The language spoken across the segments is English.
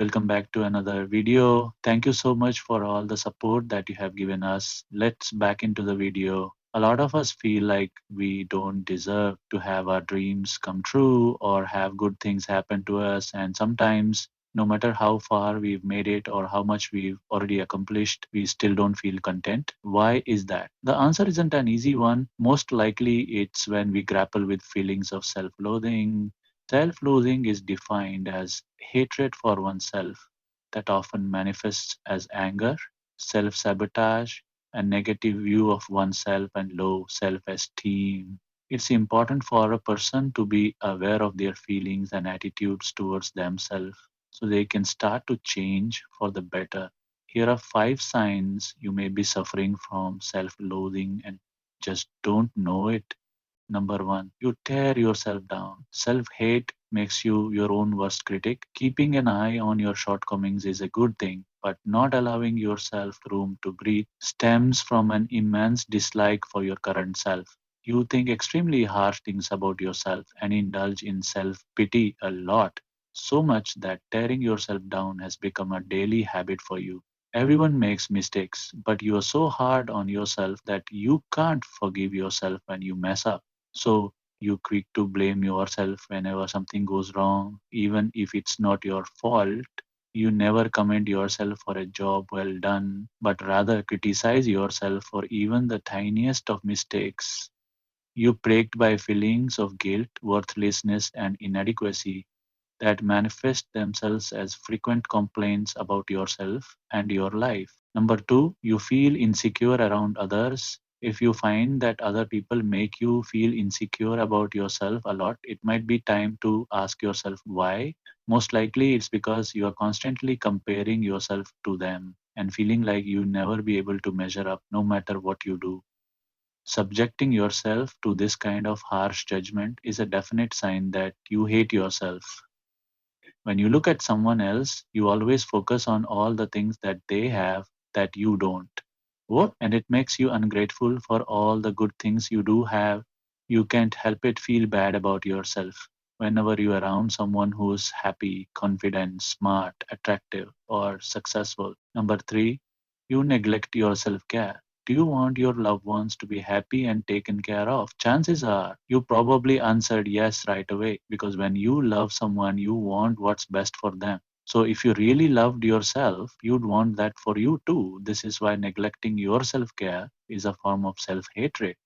Welcome back to another video. Thank you so much for all the support that you have given us. Let's back into the video. A lot of us feel like we don't deserve to have our dreams come true or have good things happen to us. And sometimes, no matter how far we've made it or how much we've already accomplished, we still don't feel content. Why is that? The answer isn't an easy one. Most likely, it's when we grapple with feelings of self loathing. Self loathing is defined as hatred for oneself that often manifests as anger, self sabotage, a negative view of oneself, and low self esteem. It's important for a person to be aware of their feelings and attitudes towards themselves so they can start to change for the better. Here are five signs you may be suffering from self loathing and just don't know it. Number one, you tear yourself down. Self hate makes you your own worst critic. Keeping an eye on your shortcomings is a good thing, but not allowing yourself room to breathe stems from an immense dislike for your current self. You think extremely harsh things about yourself and indulge in self pity a lot, so much that tearing yourself down has become a daily habit for you. Everyone makes mistakes, but you are so hard on yourself that you can't forgive yourself when you mess up. So you quick to blame yourself whenever something goes wrong, even if it's not your fault. You never commend yourself for a job well done, but rather criticize yourself for even the tiniest of mistakes. You plagued by feelings of guilt, worthlessness, and inadequacy that manifest themselves as frequent complaints about yourself and your life. Number two, you feel insecure around others. If you find that other people make you feel insecure about yourself a lot, it might be time to ask yourself why. Most likely, it's because you are constantly comparing yourself to them and feeling like you never be able to measure up no matter what you do. Subjecting yourself to this kind of harsh judgment is a definite sign that you hate yourself. When you look at someone else, you always focus on all the things that they have that you don't. What? And it makes you ungrateful for all the good things you do have. You can't help it feel bad about yourself whenever you're around someone who's happy, confident, smart, attractive, or successful. Number three, you neglect your self care. Do you want your loved ones to be happy and taken care of? Chances are you probably answered yes right away because when you love someone, you want what's best for them. So if you really loved yourself, you'd want that for you too. This is why neglecting your self care is a form of self hatred.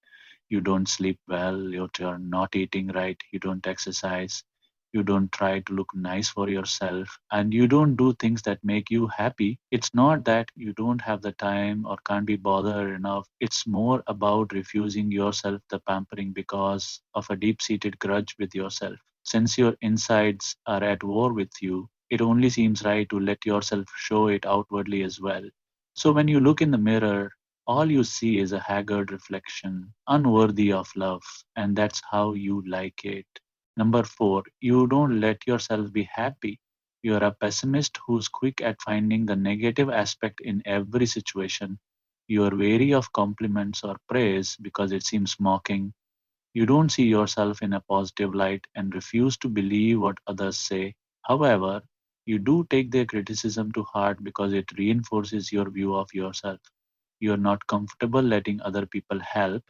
You don't sleep well, you're not eating right, you don't exercise, you don't try to look nice for yourself, and you don't do things that make you happy. It's not that you don't have the time or can't be bothered enough. It's more about refusing yourself the pampering because of a deep seated grudge with yourself. Since your insides are at war with you, it only seems right to let yourself show it outwardly as well. So when you look in the mirror, all you see is a haggard reflection, unworthy of love, and that's how you like it. Number four, you don't let yourself be happy. You're a pessimist who's quick at finding the negative aspect in every situation. You're wary of compliments or praise because it seems mocking. You don't see yourself in a positive light and refuse to believe what others say. However, you do take their criticism to heart because it reinforces your view of yourself. You are not comfortable letting other people help,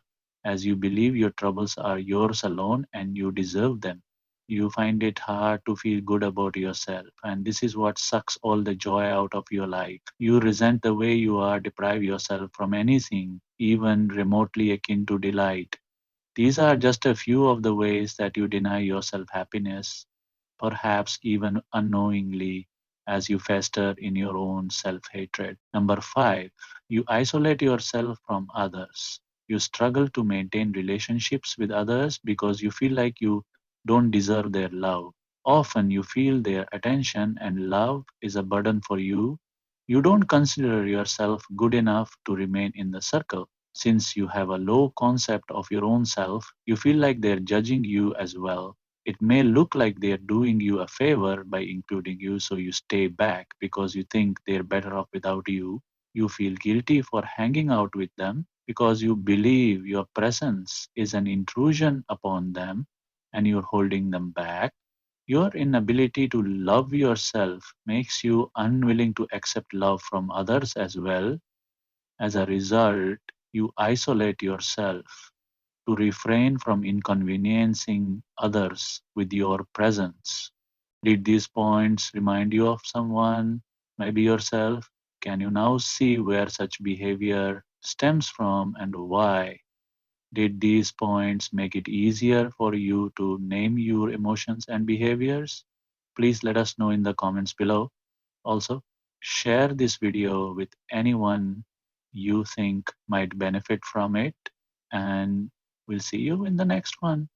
as you believe your troubles are yours alone and you deserve them. You find it hard to feel good about yourself, and this is what sucks all the joy out of your life. You resent the way you are, deprive yourself from anything, even remotely akin to delight. These are just a few of the ways that you deny yourself happiness, perhaps even unknowingly, as you fester in your own self hatred. Number five, you isolate yourself from others. You struggle to maintain relationships with others because you feel like you don't deserve their love. Often you feel their attention and love is a burden for you. You don't consider yourself good enough to remain in the circle. Since you have a low concept of your own self, you feel like they're judging you as well. It may look like they're doing you a favor by including you, so you stay back because you think they're better off without you. You feel guilty for hanging out with them because you believe your presence is an intrusion upon them and you're holding them back. Your inability to love yourself makes you unwilling to accept love from others as well. As a result, you isolate yourself to refrain from inconveniencing others with your presence. Did these points remind you of someone, maybe yourself? Can you now see where such behavior stems from and why? Did these points make it easier for you to name your emotions and behaviors? Please let us know in the comments below. Also, share this video with anyone you think might benefit from it, and we'll see you in the next one.